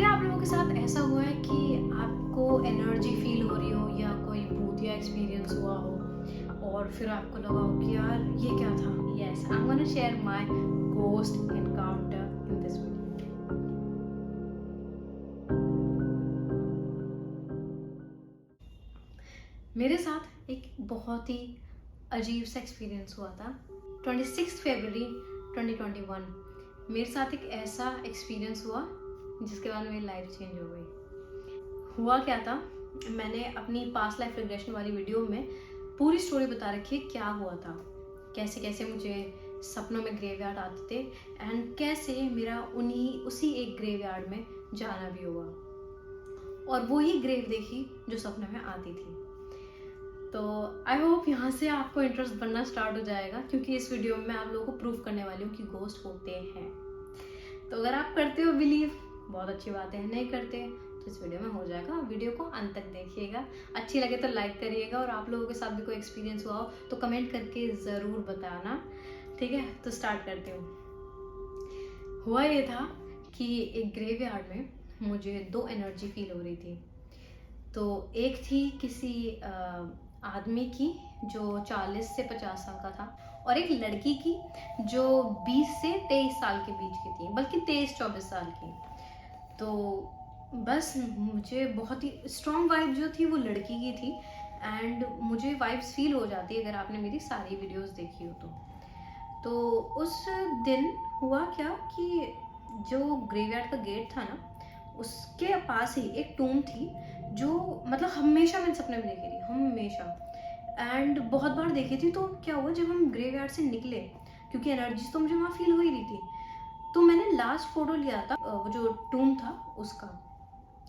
कभी आप लोगों के साथ ऐसा हुआ है कि आपको एनर्जी फील हो रही हो या कोई भूतिया एक्सपीरियंस हुआ हो और फिर आपको लगा हो कि यार ये क्या था? Yes, I am gonna share my ghost encounter in this video. मेरे साथ एक बहुत ही अजीब सा एक्सपीरियंस हुआ था 26 फरवरी 2021। मेरे साथ एक ऐसा एक्सपीरियंस हुआ जिसके बाद मेरी लाइफ चेंज हो गई। हुआ क्या था, मैंने अपनी पास्ट लाइफ रिग्रेशन वाली वीडियो में पूरी स्टोरी बता रखी है क्या हुआ था, कैसे कैसे मुझे सपनों में ग्रेवयार्ड आते थे एंड कैसे मेरा उसी एक ग्रेवयार्ड में जाना भी हुआ और वही ग्रेव देखी जो सपने में आती थी। तो आई होप यहाँ से आपको इंटरेस्ट बनना स्टार्ट हो जाएगा, क्योंकि इस वीडियो में मैं आप लोगों को प्रूफ करने वाली हूँ कि गोस्ट होते हैं। तो अगर आप करते हो बिलीव, बहुत अच्छी बात है, नहीं करते तो इस वीडियो में हो जाएगा। वीडियो को अंत तक देखिएगा, अच्छी लगे तो लाइक करिएगा और आप लोगों के साथ भी कोई एक्सपीरियंस हुआ हो तो कमेंट करके ज़रूर बताना, ठीक है? तो स्टार्ट करती हूँ। हुआ ये था कि एक ग्रेवयार्ड में मुझे दो एनर्जी फील हो रही थी। तो एक थी किसी आदमी की जो 40 से 50 साल का था और एक लड़की की जो 20 से 23 साल के बीच की थी, बल्कि 23-24 साल की। तो बस मुझे बहुत ही स्ट्रॉन्ग वाइब जो थी वो लड़की की थी एंड मुझे वाइब्स फील हो जाती है अगर आपने मेरी सारी वीडियोस देखी हो तो उस दिन हुआ क्या कि जो ग्रेवयार्ड का गेट था ना, उसके पास ही एक टूम थी जो मतलब हमेशा मैंने सपने में देखी थी, हमेशा एंड बहुत बार देखी थी। तो क्या हुआ, जब हम ग्रेवयार्ड से निकले, क्योंकि एनर्जी तो मुझे वहाँ फील हो ही रही थी, तो मैंने लास्ट फोटो लिया था वो जो टूम था उसका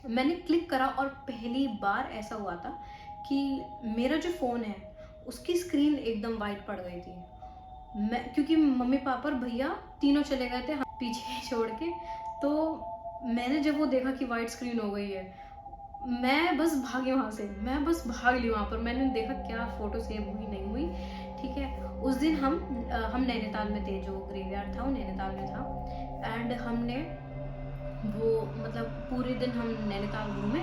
मैंने क्लिक करा और पहली बार ऐसा हुआ था कि मेरा जो फ़ोन है उसकी स्क्रीन एकदम वाइट पड़ गई थी। मैं क्योंकि मम्मी पापा और भैया तीनों चले गए थे पीछे छोड़ के, तो मैंने जब वो देखा कि वाइट स्क्रीन हो गई है, मैं बस भागी वहाँ से, मैं बस भाग ली वहाँ पर। मैंने देखा क्या फ़ोटो सेव हुई नहीं हुई, ठीक है? उस दिन हम नैनीताल में थे, जो ग्रेवयार्ड था वो नैनीताल में था एंड हमने वो मतलब पूरे दिन हम नैनीताल घूमे।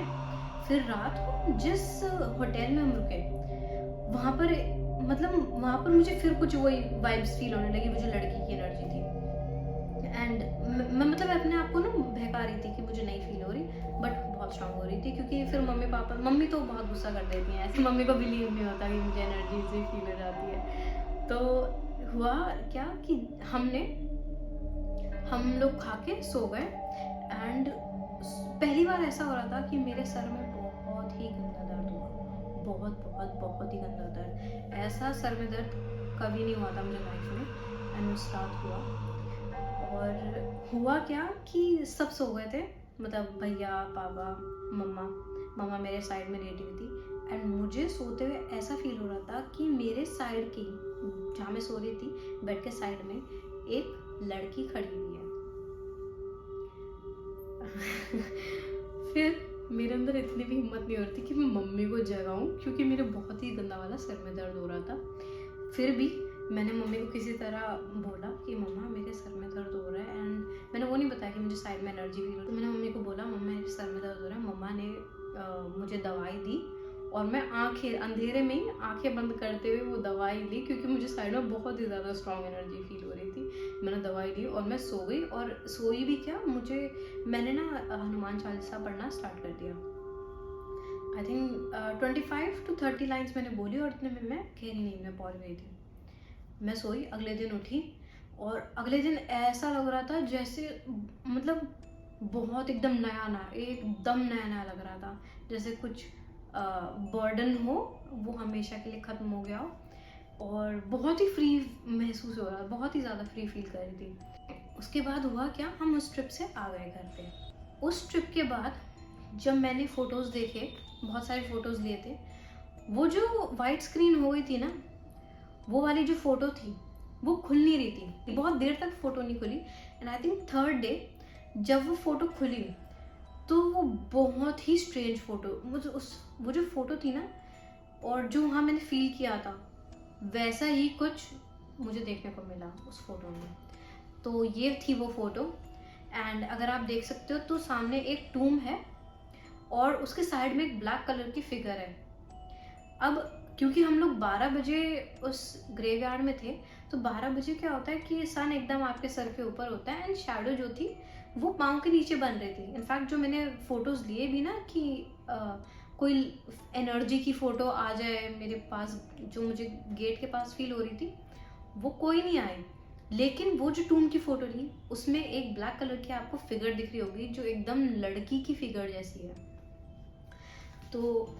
फिर रात को जिस होटल में हम रुके वहाँ पर वहाँ पर मुझे फिर कुछ वही वाइब्स फील होने लगी, वो जो लड़की की एनर्जी थी एंड मैं मतलब अपने आप को ना बहका रही थी कि मुझे नहीं फील हो रही, बट बहुत स्ट्रांग हो रही थी। क्योंकि फिर मम्मी तो बहुत गुस्सा कर देती हैं, ऐसे मम्मी को बिलीव नहीं होता कि मुझे एनर्जी से फील हो जाती है। तो हुआ क्या कि हम लोग खा के सो गए एंड पहली बार ऐसा हो रहा था कि मेरे सर में बहुत ही गंदा दर्द हुआ, बहुत बहुत बहुत ही गंदा दर्द। ऐसा सर में दर्द कभी नहीं हुआ था मुझे लाइफ में एंड उस रात हुआ। और हुआ क्या कि सब सो गए थे, मतलब भैया, पापा, मम्मा मेरे साइड में लेटी हुई थी एंड मुझे सोते हुए ऐसा फील हो रहा था कि मेरे साइड की, जहाँ मैं सो रही थी बेड के साइड में, एक लड़की खड़ी हुई है। फिर मेरे अंदर इतनी भी हिम्मत नहीं हो रही थी कि मैं मम्मी को जगाऊं, क्योंकि मेरे बहुत ही गंदा वाला सर में दर्द हो रहा था। फिर भी मैंने मम्मी को किसी तरह बोला कि मम्मा मेरे सर में दर्द हो रहा है एंड मैंने वो नहीं बताया कि मुझे साइड में एनर्जी फील हो रही। तो मैंने मम्मी को बोला मम्मा मेरे सर में दर्द हो रहा है। मम्मा ने मुझे दवाई दी और मैं अंधेरे में ही आंखें बंद करते हुए वो दवाई ली, क्योंकि मुझे साइड में बहुत ही ज़्यादा स्ट्रॉन्ग एनर्जी फील हो रही थी। मैंने दवाई ली और मैं सो गई, और सोई भी क्या, मैंने ना हनुमान चालीसा पढ़ना स्टार्ट कर दिया। आई थिंक 25 to 30 लाइन्स मैंने बोली और इतने में मैं गहरी नींद में पहुंच गई थी। मैं सोई, अगले दिन उठी और अगले दिन ऐसा लग रहा था जैसे मतलब बहुत एकदम नया नया लग रहा था, जैसे कुछ बर्डन हो वो हमेशा के लिए ख़त्म हो गया हो, और बहुत ही फ्री महसूस हो रहा था, बहुत ही ज़्यादा फ्री फील कर रही थी। उसके बाद हुआ क्या, हम उस ट्रिप से आ गए घर पे। उस ट्रिप के बाद जब मैंने फ़ोटोज़ देखे, बहुत सारे फ़ोटोज़ लिए थे, वो जो वाइट स्क्रीन हो गई थी ना, वो वाली जो फ़ोटो थी वो खुल नहीं रही थी, बहुत देर तक फ़ोटो नहीं खुली and I think third day जब वो फ़ोटो खुली तो वो बहुत ही स्ट्रेंज फ़ोटो, वो जो फ़ोटो थी ना और जो वहाँ मैंने फ़ील किया था वैसा ही कुछ मुझे देखने को मिला उस फ़ोटो में। तो ये थी वो फ़ोटो एंड अगर आप देख सकते हो तो सामने एक टूम है और उसके साइड में एक ब्लैक कलर की फिगर है। अब क्योंकि हम लोग 12 बजे उस ग्रेवयार्ड में थे, तो 12 बजे क्या होता है कि सन एकदम आपके सर के ऊपर होता है एंड शैडो जो थी वो पाँव के नीचे बन रही थी। इनफैक्ट जो मैंने फोटोज लिए भी ना कि कोई एनर्जी की फ़ोटो आ जाए मेरे पास, जो मुझे गेट के पास फील हो रही थी, वो कोई नहीं आए। लेकिन वो जो टूम की फ़ोटो थी उसमें एक ब्लैक कलर की आपको फिगर दिख रही होगी जो एकदम लड़की की फिगर जैसी है। तो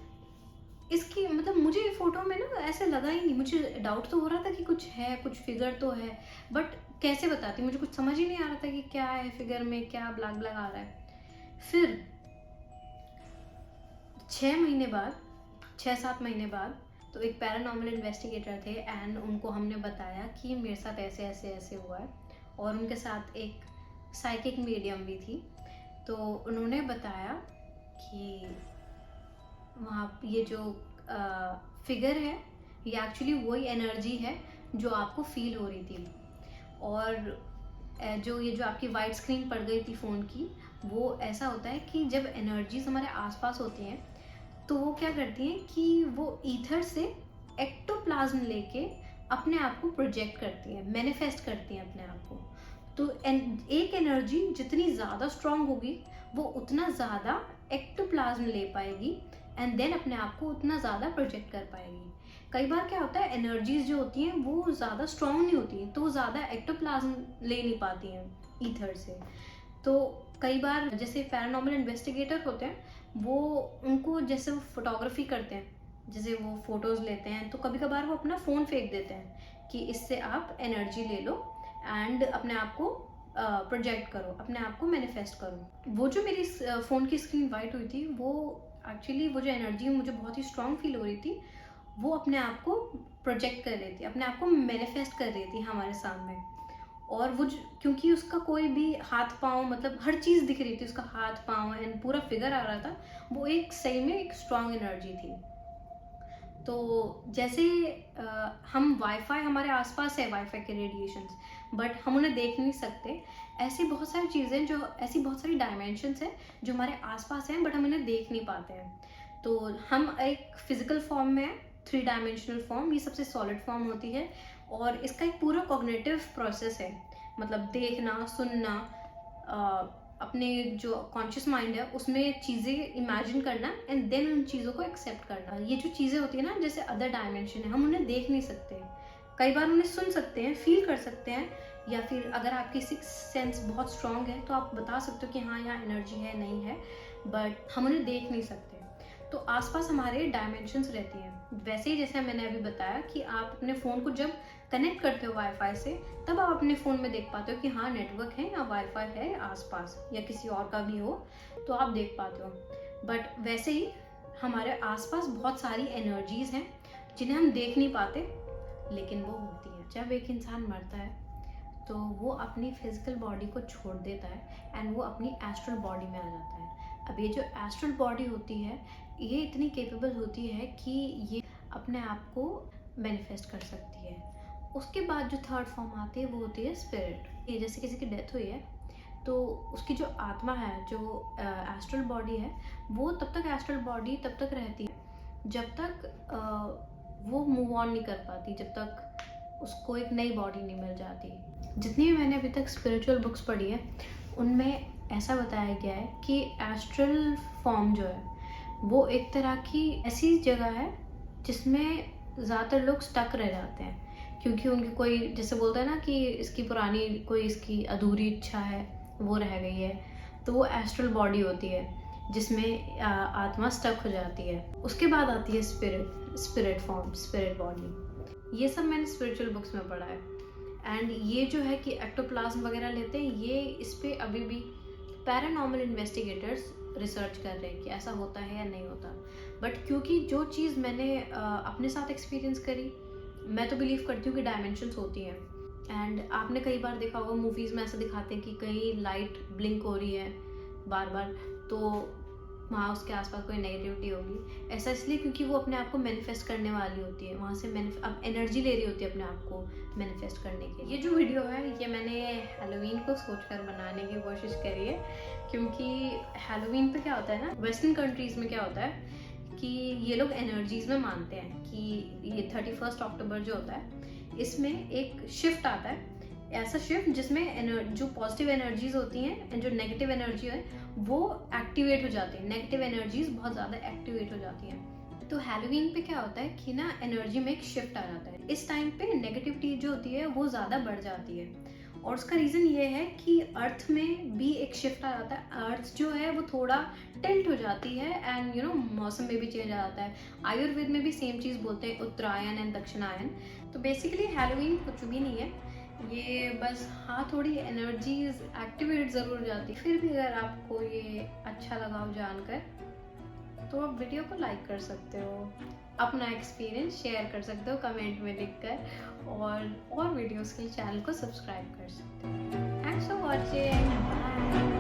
इसकी मतलब मुझे फ़ोटो में ना ऐसे लगा ही नहीं, मुझे डाउट तो हो रहा था कि कुछ है, कुछ फिगर तो है, बट कैसे बताती, मुझे कुछ समझ ही नहीं आ रहा था कि क्या है फिगर में, क्या ब्लैक ब्लैक आ रहा है। फिर 6 महीने बाद तो एक पैरानॉर्मल इन्वेस्टिगेटर थे एंड उनको हमने बताया कि मेरे साथ ऐसे ऐसे ऐसे हुआ है, और उनके साथ एक साइकिक मीडियम भी थी। तो उन्होंने बताया कि वहाँ ये जो फिगर है ये एक्चुअली वही एनर्जी है जो आपको फील हो रही थी। और जो ये जो आपकी वाइट स्क्रीन पड़ गई थी फ़ोन की, वो ऐसा होता है कि जब एनर्जीज हमारे आसपास होती हैं तो वो क्या करती हैं कि वो ईथर से एक्टोप्लाज्म लेके अपने आप को प्रोजेक्ट करती हैं, मैनिफेस्ट करती हैं अपने आप को। तो एक एनर्जी जितनी ज़्यादा स्ट्रांग होगी वो उतना ज़्यादा एक्टोप्लाज्म ले पाएगी एंड देन अपने आप को उतना ज़्यादा प्रोजेक्ट कर पाएगी। कई बार क्या होता है, एनर्जीज जो होती हैं वो ज़्यादा स्ट्रांग नहीं होती हैं, तो वो ज़्यादा एक्टोप्लाज्म ले नहीं पाती हैं ईथर से। तो कई बार जैसे पैरानॉर्मल इन्वेस्टिगेटर होते हैं, वो उनको जैसे वो फोटोग्राफी करते हैं, जैसे वो फोटोज़ लेते हैं, तो कभी कभार वो अपना फ़ोन फेंक देते हैं कि इससे आप एनर्जी ले लो एंड अपने आप को प्रोजेक्ट करो, अपने आप को मैनिफेस्ट करो। वो जो मेरी फ़ोन की स्क्रीन वाइट हुई थी, वो एक्चुअली वो जो एनर्जी मुझे बहुत ही स्ट्रांग फील हो रही थी, वो अपने आप को प्रोजेक्ट कर रही थी, अपने आप को मैनिफेस्ट कर रही थी हमारे सामने। और वो क्योंकि उसका कोई भी हाथ पाँव, मतलब हर चीज़ दिख रही थी, उसका हाथ पाँव एंड पूरा फिगर आ रहा था, वो एक सही में एक स्ट्रांग एनर्जी थी। तो जैसे हम वाईफाई हमारे आसपास है, वाईफाई के रेडिएशंस, बट हम उन्हें देख नहीं सकते। ऐसी बहुत सारी चीज़ें जो ऐसी बहुत सारी डायमेंशंस हैं जो हमारे आसपास हैं बट हम उन्हें देख नहीं पाते हैं। तो हम एक फिजिकल फॉर्म में है, 3 डायमेंशनल फॉर्म, ये सबसे सॉलिड फॉर्म होती है, और इसका एक पूरा कॉग्निटिव प्रोसेस है, मतलब देखना, सुनना, अपने जो कॉन्शियस माइंड है उसमें चीज़ें इमेजिन करना एंड देन उन चीज़ों को एक्सेप्ट करना। ये जो चीज़ें होती है ना, जैसे अदर डायमेंशन है, हम उन्हें देख नहीं सकते, कई बार उन्हें सुन सकते हैं, फील कर सकते हैं, या फिर अगर आपकी सिक्स सेंस बहुत स्ट्रांग है तो आप बता सकते हो कि हाँ यहाँ एनर्जी है, नहीं है, बट हम उन्हें देख नहीं सकते। तो आसपास हमारे डायमेंशंस रहती हैं। वैसे ही जैसे मैंने अभी बताया कि आप अपने फ़ोन को जब कनेक्ट करते हो वाईफाई से, तब आप अपने फ़ोन में देख पाते हो कि हाँ नेटवर्क है या वाईफाई है आसपास, या किसी और का भी हो तो आप देख पाते हो। बट वैसे ही हमारे आसपास बहुत सारी एनर्जीज़ हैं जिन्हें हम देख नहीं पाते, लेकिन वो होती हैं। जब एक इंसान मरता है तो वो अपनी फिजिकल बॉडी को छोड़ देता है एंड वो अपनी एस्ट्रल बॉडी में आ जाता है। अब ये जो एस्ट्रल बॉडी होती है, ये इतनी केपेबल होती है कि ये अपने आप को मैनिफेस्ट कर सकती है। उसके बाद जो थर्ड फॉर्म आती है वो होती है स्पिरिट। ये जैसे किसी की डेथ हुई है तो उसकी जो आत्मा है, जो एस्ट्रल बॉडी है, वो तब तक एस्ट्रल बॉडी तब तक रहती है जब तक वो मूव ऑन नहीं कर पाती, जब तक उसको एक नई बॉडी नहीं मिल जाती। जितनी भी मैंने अभी तक स्पिरिचुअल बुक्स पढ़ी है उनमें ऐसा बताया गया है कि एस्ट्रल फॉर्म जो है वो एक तरह की ऐसी जगह है जिसमें ज़्यादातर लोग स्टक रह जाते हैं, क्योंकि उनकी कोई, जैसे बोलते हैं ना कि इसकी पुरानी कोई इसकी अधूरी इच्छा है वो रह गई है, तो वो एस्ट्रल बॉडी होती है जिसमें आत्मा स्टक हो जाती है। उसके बाद आती है स्पिरिट फॉर्म, स्पिरिट बॉडी। ये सब मैंने स्पिरिचुअल बुक्स में पढ़ा है। एंड ये जो है कि एक्टोप्लाज्म वगैरह लेते हैं, ये इस पर अभी भी पैरानॉर्मल इन्वेस्टिगेटर्स रिसर्च कर रहे हैं कि ऐसा होता है या नहीं होता। बट क्योंकि जो चीज़ मैंने अपने साथ एक्सपीरियंस करी, मैं तो बिलीव करती हूँ कि डायमेंशंस होती हैं। एंड आपने कई बार देखा होगा मूवीज़ में ऐसा दिखाते हैं कि कहीं लाइट ब्लिंक हो रही है बार बार, तो वहाँ उसके आसपास कोई नेगेटिविटी होगी। ऐसा इसलिए क्योंकि वो अपने आप को मैनिफेस्ट करने वाली होती है, वहाँ से अब एनर्जी ले रही होती है अपने आप को मैनिफेस्ट करने के। ये जो वीडियो है ये मैंने हैलोवीन को सोचकर बनाने की कोशिश करी है, क्योंकि हैलोवीन पे क्या होता है ना, वेस्टर्न कंट्रीज़ में क्या होता है कि ये लोग एनर्जीज़ में मानते हैं कि ये 31 अक्टूबर जो होता है इसमें एक शिफ्ट आता है, ऐसा शिफ्ट जिसमें जो पॉजिटिव एनर्जीज होती हैं एंड जो नेगेटिव एनर्जी है वो एक्टिवेट हो जाती है, नेगेटिव एनर्जीज बहुत ज़्यादा एक्टिवेट हो जाती हैं। तो हैलोवीन पे क्या होता है कि ना एनर्जी में एक शिफ्ट आ जाता है। इस टाइम पे नेगेटिविटी जो होती है वो ज़्यादा बढ़ जाती है, और उसका रीज़न ये है कि अर्थ में भी एक शिफ्ट आ जाता है। अर्थ जो है वो थोड़ा टिल्ट हो जाती है एंड मौसम में भी चेंज आ जाता है। आयुर्वेद में भी सेम चीज़ बोलते हैं, उत्तरायण एंड दक्षिणायन। तो बेसिकली हैलोवीन कुछ भी नहीं है, ये बस हाँ थोड़ी एनर्जीज एक्टिवेट ज़रूर हो जाती है। फिर भी अगर आपको ये अच्छा लगा हो जानकर तो आप वीडियो को लाइक कर सकते हो, अपना एक्सपीरियंस शेयर कर सकते हो कमेंट में लिखकर, और वीडियोस के लिए चैनल को सब्सक्राइब कर सकते हो। Thanks for watching, bye.